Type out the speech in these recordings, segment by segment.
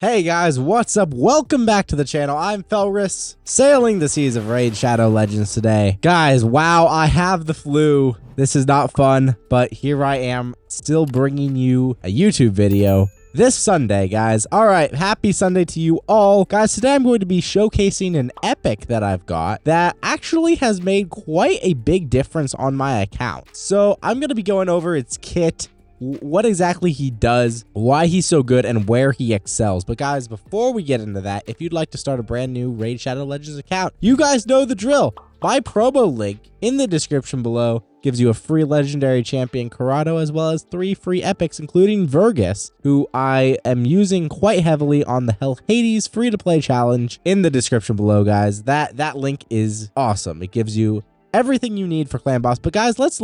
Hey guys, what's up? Welcome back to the channel. I'm Felris, sailing the seas of Raid Shadow Legends today. Guys, wow, I have the flu. This is not fun, but here I am, still bringing you a YouTube video this Sunday, guys. All right, happy Sunday to you all. Guys, today I'm going to be showcasing an epic that I've got that actually has made quite a big difference on my account. So I'm going to be going over its kit, what exactly he does, why he's so good, and where he excels. But guys, before we get into that, if you'd like to start a brand new Raid Shadow Legends account, you guys know the drill. My promo link in the description below gives you a free legendary champion Criodan, as well as 3 free epics, including Vergus, who I am using quite heavily on the Hell Hades free-to-play challenge in the description below, guys. That link is awesome. It gives you everything you need for clan boss. But guys, let's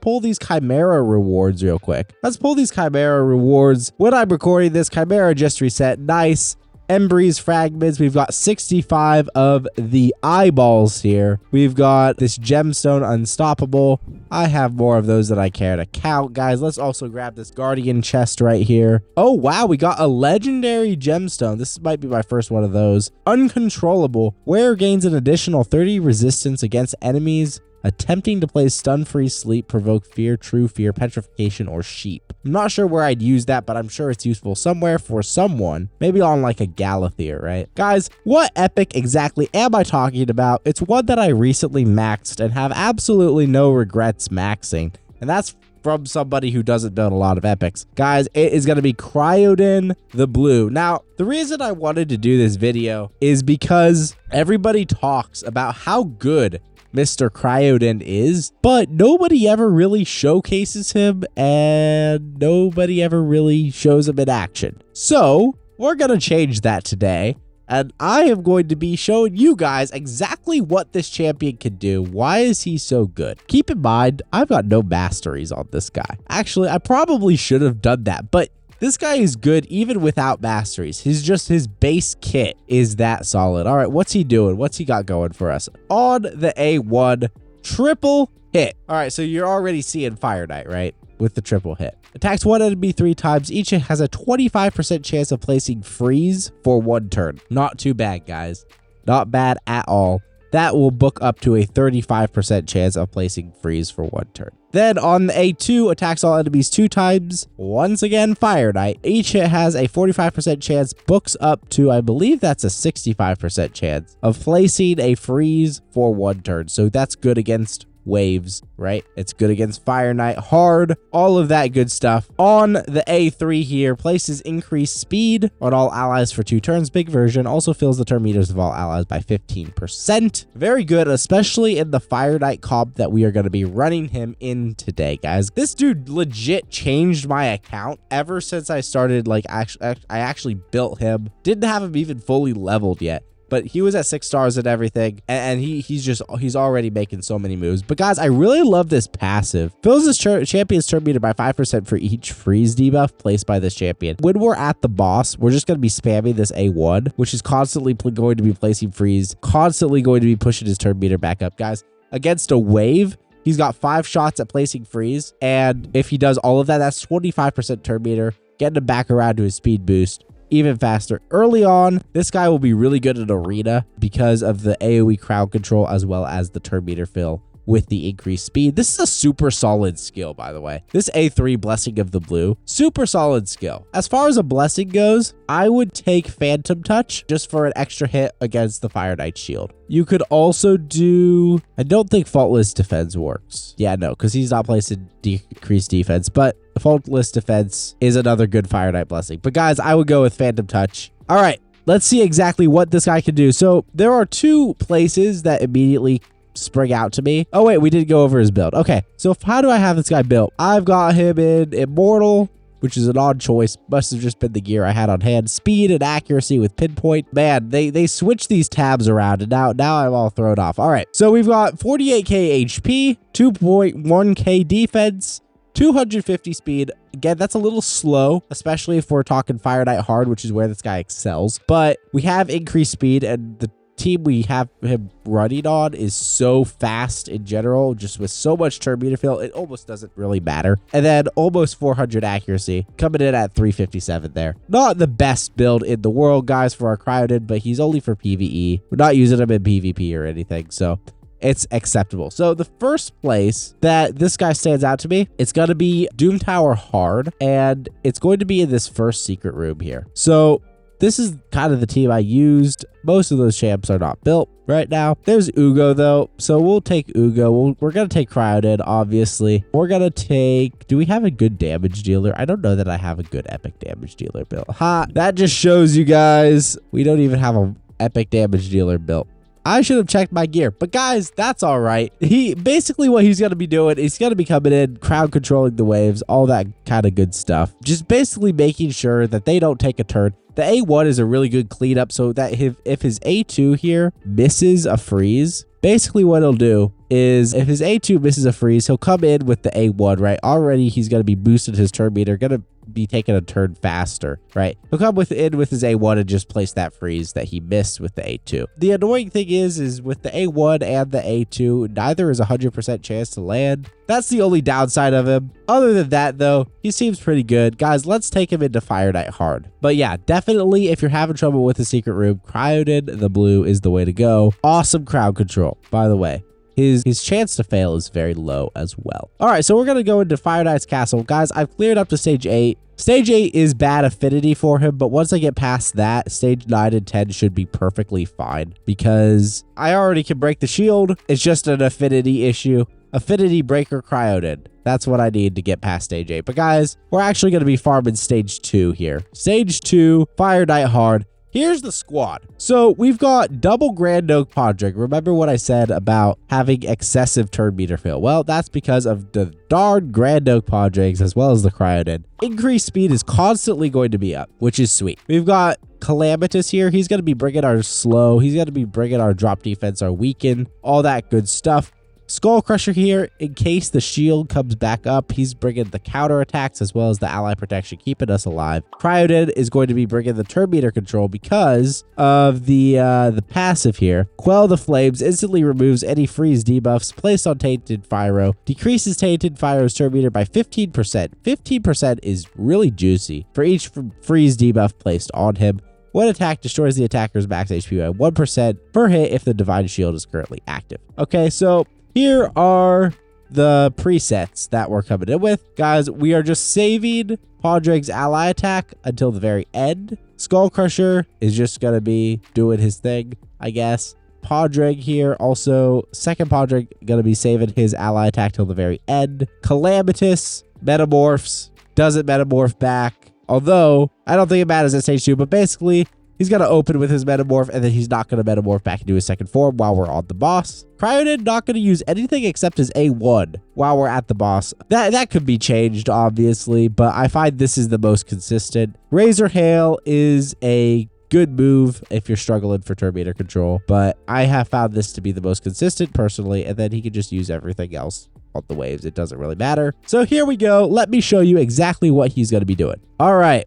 pull these Chimera rewards real quick. Let's pull these Chimera rewards. When I'm recording this, Chimera just reset. Nice. Embry's fragments. We've got 65 of the eyeballs here. We've got this gemstone unstoppable. I have more of those than I care to count. Guys, let's also grab this guardian chest right here. Oh wow, we got a legendary gemstone. This might be my first one of those. Uncontrollable. Wearer gains an additional 30 resistance against enemies attempting to play stun, freeze, sleep, provoke fear, true fear, petrification, or sheep. I'm not sure where I'd use that, but I'm sure it's useful somewhere for someone. Maybe on like a Galathier, right? Guys, what epic exactly am I talking about? It's one that I recently maxed and have absolutely no regrets maxing. And that's from somebody who doesn't build a lot of epics. Guys, it is going to be Criodan the Blue. Now, the reason I wanted to do this video is because everybody talks about how good Mr. Criodan is, but nobody ever really showcases him and nobody ever really shows him in action. So we're going to change that today, and I am going to be showing you guys exactly what this champion can do. Why is he so good? Keep in mind, I've got no masteries on this guy. Actually, I probably should have done that, but this guy is good even without masteries. His base kit is that solid. All right, what's he doing? What's he got going for us? On the A1, triple hit. All right, so you're already seeing Fire Knight, right? With the triple hit. Attacks one enemy 3 times. Each has a 25% chance of placing freeze for 1 turn. Not too bad, guys. Not bad at all. That will book up to a 35% chance of placing freeze for 1 turn. Then on the A2, attacks all enemies 2 times. Once again, Fire Knight. Each hit has a 45% chance, books up to, I believe that's a 65% chance of placing a freeze for 1 turn. So that's good against waves, right? It's good against Fire Knight, hard, all of that good stuff. On the A3 here, places increased speed on all allies for 2 turns. Big version also fills the turn meters of all allies by 15%. Very good, especially in the Fire Knight comp that we are going to be running him in today, guys. This dude legit changed my account ever since I started, like, I actually built him. Didn't have him even fully leveled yet, but he was at 6 stars and everything, and he's already making so many moves. But guys, I really love this passive. Fills this champion's turn meter by 5% for each freeze debuff placed by this champion. When we're at the boss, we're just going to be spamming this A1, which is constantly going to be placing freeze, constantly going to be pushing his turn meter back up. Guys, against a wave, he's got 5 shots at placing freeze, and if he does all of that, that's 25% turn meter, getting him back around to his speed boost even faster. Early on, this guy will be really good at arena because of the AoE crowd control as well as the turn meter fill with the increased speed. This is a super solid skill, by the way. This A3 Blessing of the Blue, super solid skill. As far as a blessing goes, I would take Phantom Touch just for an extra hit against the Fire Knight shield. You could also do, I don't think Faultless Defense works. Yeah, no, because he's not placed in decreased defense, but Faultless Defense is another good Fire Knight blessing. But guys, I would go with Phantom Touch. All right, let's see exactly what this guy can do. So there are 2 places that immediately spring out to me. Oh wait, we did go over his build. Okay, so how do I have this guy built? I've got him in Immortal, which is an odd choice. Must have just been the gear I had on hand. Speed and accuracy with pinpoint. Man, they switched these tabs around, and now I'm all thrown off. All right, so we've got 48k HP, 2.1k defense, 250 speed. Again, that's a little slow, especially if we're talking Fire Knight hard, which is where this guy excels. But we have increased speed, and the team we have him running on is so fast in general, just with so much turn meter fill, it almost doesn't really matter. And then almost 400 accuracy, coming in at 357 there. Not the best build in the world, guys, for our Criodan, but he's only for PvE. We're not using him in PvP or anything, so it's acceptable. So the first place that this guy stands out to me, it's going to be Doom Tower Hard, and it's going to be in this first secret room here. So this is kind of the team I used. Most of those champs are not built right now. There's Ugo, though, so we'll take Ugo. We're going to take Criodan, obviously. We're going to take... Do we have a good damage dealer? I don't know that I have a good epic damage dealer built. Ha! That just shows you guys we don't even have an epic damage dealer built. I should have checked my gear, but guys, that's all right. Basically what he's going to be doing is he's going to be coming in, crowd controlling the waves, all that kind of good stuff. Just basically making sure that they don't take a turn. The A1 is a really good cleanup so that if his A2 here misses a freeze, basically what he'll do is if his A2 misses a freeze, he'll come in with the A1, right? Already he's going to be boosted his turn meter, going to be taking a turn faster, right? He'll come in with his A1 and just place that freeze that he missed with the A2. The annoying thing is with the A1 and the A2, neither is 100% chance to land. That's the only downside of him. Other than that, though, he seems pretty good. Guys, let's take him into Fire Knight hard. But yeah, definitely if you're having trouble with the secret room, Criodan the Blue is the way to go. Awesome crowd control, by the way. His chance to fail is very low as well. All right, so we're going to go into Fire Knight's castle. Guys, I've cleared up to stage 8. Stage 8 is bad affinity for him, but once I get past that, stage 9 and 10 should be perfectly fine because I already can break the shield. It's just an affinity issue. Affinity breaker Criodan. That's what I need to get past stage 8. But guys, we're actually going to be farming stage 2 here. Stage 2, Fire Knight hard. Here's the squad. So we've got double Grand Oak Podrick. Remember what I said about having excessive turn meter fill? Well, that's because of the darn Grand Oak Podricks as well as the Criodan. Increased speed is constantly going to be up, which is sweet. We've got Calamitous here. He's going to be bringing our slow. He's going to be bringing our drop defense, our weaken, all that good stuff. Skull Crusher here, in case the shield comes back up, he's bringing the counter attacks as well as the ally protection, keeping us alive. Criodan is going to be bringing the turn meter control because of the passive here. Quell the Flames instantly removes any freeze debuffs placed on Tainted Fyro, decreases Tainted Fyro's turn meter by 15%. 15% is really juicy for each freeze debuff placed on him. One attack destroys the attacker's max HP by 1% per hit if the Divine Shield is currently active. Okay, so here are the presets that we're coming in with. Guys, we are just saving Podrick's ally attack until the very end. Skull Crusher is just going to be doing his thing, I guess. Podrick here, also, second Podrick going to be saving his ally attack till the very end. Calamitous metamorphs, doesn't metamorph back. Although, I don't think it matters at stage 2, but basically, he's going to open with his metamorph, and then he's not going to metamorph back into his second form while we're on the boss. Criodan not going to use anything except his A1 while we're at the boss. That could be changed, obviously, but I find this is the most consistent. Razor Hail is a good move if you're struggling for turn meter control, but I have found this to be the most consistent personally, and then he can just use everything else on the waves. It doesn't really matter. So here we go. Let me show you exactly what he's going to be doing. All right.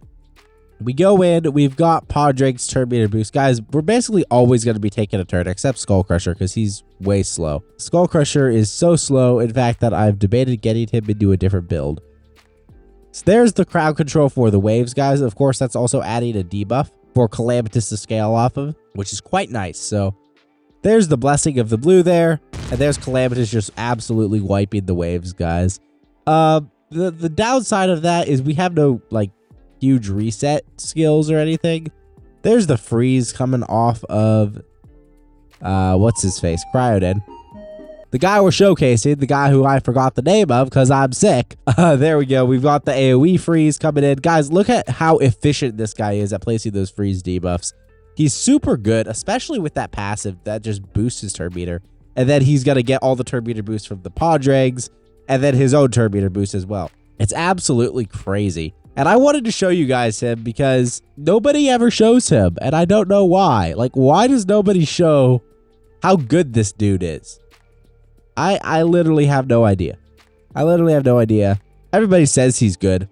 We go in, we've got Podrick's turn meter boost. Guys, we're basically always going to be taking a turn, except Skull Crusher, because he's way slow. Skull Crusher is so slow, in fact, that I've debated getting him into a different build. So there's the crowd control for the waves, guys. Of course, that's also adding a debuff for Calamitous to scale off of, which is quite nice. So there's the Blessing of the Blue there, and there's Calamitous just absolutely wiping the waves, guys. The downside of that is we have no, like, huge reset skills or anything. There's the freeze coming off of what's his face, Criodan, the guy we're showcasing, the guy who I forgot the name of because I'm sick. There we go. We've got the AoE freeze coming in. Guys, look at how efficient this guy is at placing those freeze debuffs. He's super good, especially with that passive that just boosts his turn meter, and then he's gonna get all the turn meter boosts from the Podrigs and then his own turn meter boost as well. It's absolutely crazy. And I wanted to show you guys him because nobody ever shows him, and I don't know why. Like, why does nobody show how good this dude is? I literally have no idea. I literally have no idea. Everybody says he's good.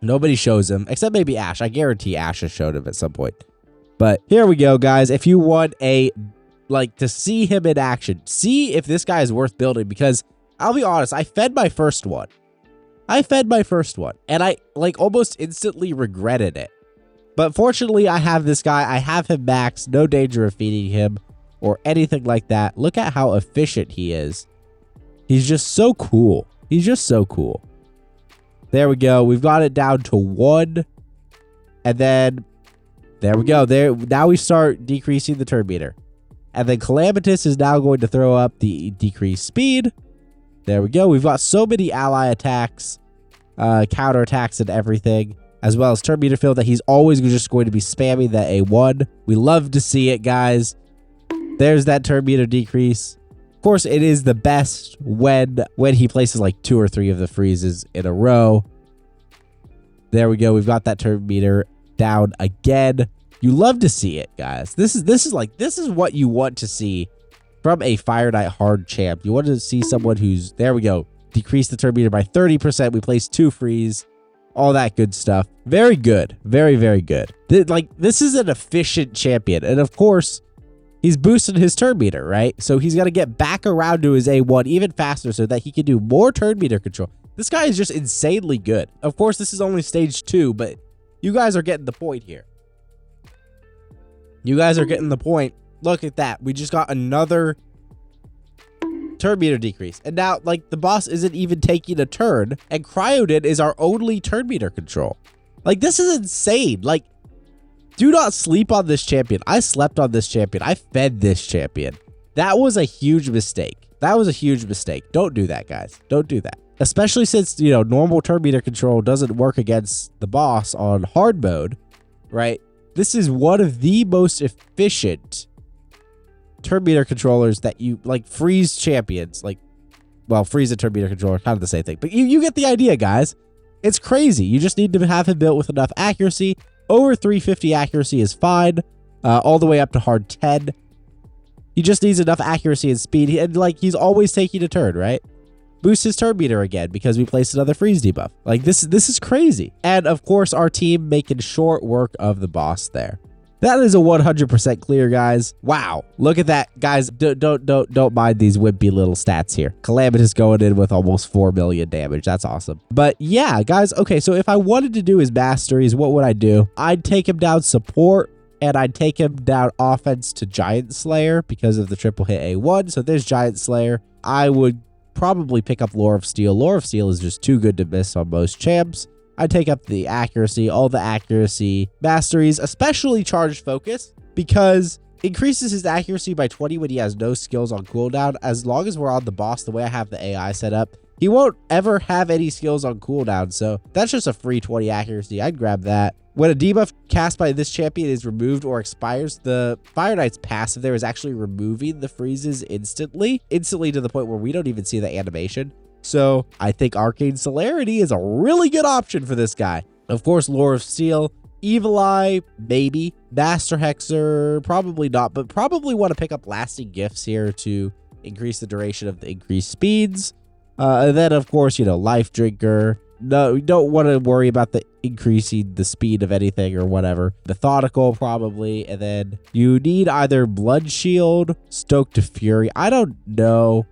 Nobody shows him, except maybe Ash. I guarantee Ash has showed him at some point. But here we go, guys. If you want to see him in action, see if this guy is worth building, because I'll be honest, I fed my first one. And I almost instantly regretted it. But fortunately, I have this guy. I have him maxed. No danger of feeding him or anything like that. Look at how efficient he is. He's just so cool. There we go. We've got it down to 1. And then there we go. Now we start decreasing the turn meter. And then Calamitous is now going to throw up the decreased speed. There we go. We've got so many ally attacks, counter attacks and everything, as well as turn meter fill, that he's always just going to be spamming that A1. We love to see it, guys. There's that turn meter decrease. Of course, it is the best when he places like 2 or 3 of the freezes in a row. There we go. We've got that turn meter down again. You love to see it, guys. This is what you want to see from a Fire Knight hard champ. You want to see someone who's, there we go, decrease the turn meter by 30%. We place 2 freeze, all that good stuff. Very good. Very, very good. This is an efficient champion. And of course, he's boosting his turn meter, right? So he's got to get back around to his A1 even faster so that he can do more turn meter control. This guy is just insanely good. Of course, this is only stage 2, but you guys are getting the point here. You guys are getting the point. Look at that. We just got another turn meter decrease. And now, the boss isn't even taking a turn, and Criodan is our only turn meter control. This is insane. Do not sleep on this champion. I slept on this champion. I fed this champion. That was a huge mistake. Don't do that, guys. Don't do that. Especially since, normal turn meter control doesn't work against the boss on hard mode, right? This is one of the most efficient turn meter controllers that you, freeze champions. Freeze and turn meter controller, kind of the same thing. But you get the idea, guys. It's crazy. You just need to have him built with enough accuracy. Over 350 accuracy is fine. All the way up to hard 10. He just needs enough accuracy and speed. He's always taking a turn, right? Boost his turn meter again because we placed another freeze debuff. This is crazy. And of course, our team making short work of the boss there. That is a 100% clear, guys. Wow. Look at that, guys. Don't mind these wimpy little stats here. Calamitous going in with almost 4 million damage. That's awesome. But yeah, guys. Okay, so if I wanted to do his masteries, what would I do? I'd take him down support, and I'd take him down offense to Giant Slayer because of the triple hit A1. So there's Giant Slayer. I would probably pick up Lore of Steel. Lore of Steel is just too good to miss on most champs. I take up the accuracy, all the accuracy masteries, especially Charged Focus, because increases his accuracy by 20 when he has no skills on cooldown. As long as we're on the boss, the way I have the AI set up, he won't ever have any skills on cooldown. So that's just a free 20 accuracy. I'd grab that. When a debuff cast by this champion is removed or expires, the Fire Knight's passive there is actually removing the freezes instantly to the point where we don't even see the animation. So I think Arcane Celerity is a really good option for this guy. Of course, Lore of Steel, Evil Eye, maybe. Master Hexer, probably not, but probably want to pick up Lasting Gifts here to increase the duration of the increased speeds. And then, of course, Life Drinker. No, you don't want to worry about the increasing the speed of anything or whatever. Methodical, probably. And then you need either Blood Shield, Stoked to Fury. I don't know.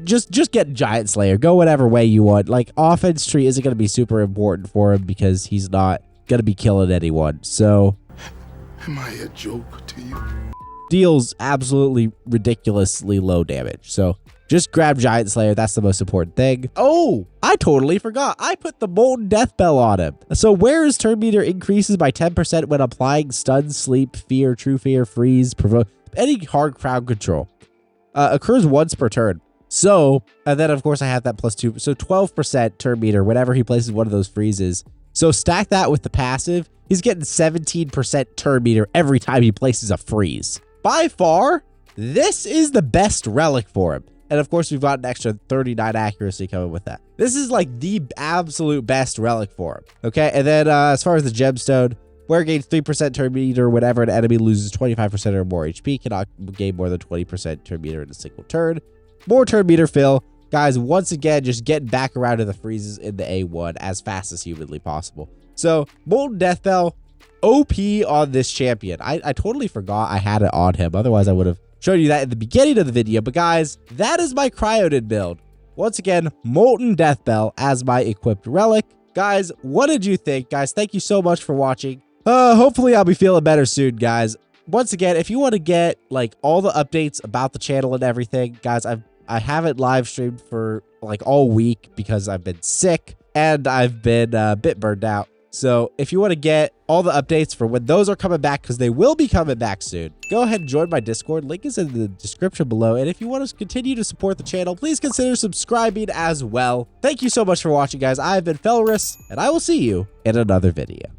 Just get Giant Slayer. Go whatever way you want. Offense tree isn't going to be super important for him because he's not going to be killing anyone. So, am I a joke to you? Deals absolutely ridiculously low damage. So just grab Giant Slayer. That's the most important thing. Oh, I totally forgot. I put the Molten Death Bell on him. So where his turn meter increases by 10% when applying Stun, Sleep, Fear, True Fear, Freeze, Provoke, any hard crowd control. Occurs once per turn. So, and then of course I have that +2. So 12% turn meter whenever he places one of those freezes. So stack that with the passive. He's getting 17% turn meter every time he places a freeze. By far, this is the best relic for him. And of course, we've got an extra 39 accuracy coming with that. This is the absolute best relic for him. Okay, and then as far as the gemstone, where it gains 3% turn meter whenever an enemy loses 25% or more HP, cannot gain more than 20% turn meter in a single turn. More turn meter fill. Guys, once again, just getting back around to the freezes in the A1 as fast as humanly possible. So, Molten Death Bell, OP on this champion. I totally forgot I had it on him. Otherwise, I would have showed you that in the beginning of the video. But guys, that is my Criodan build. Once again, Molten Death Bell as my equipped relic. Guys, what did you think? Guys, thank you so much for watching. Hopefully I'll be feeling better soon, guys. Once again, if you want to get like all the updates about the channel and everything, guys, I haven't live streamed for like all week because I've been sick and I've been a bit burned out. So if you want to get all the updates for when those are coming back, because they will be coming back soon, go ahead and join my Discord. Link is in the description below. And if you want to continue to support the channel, please consider subscribing as well. Thank you so much for watching, guys. I've been Felris, and I will see you in another video.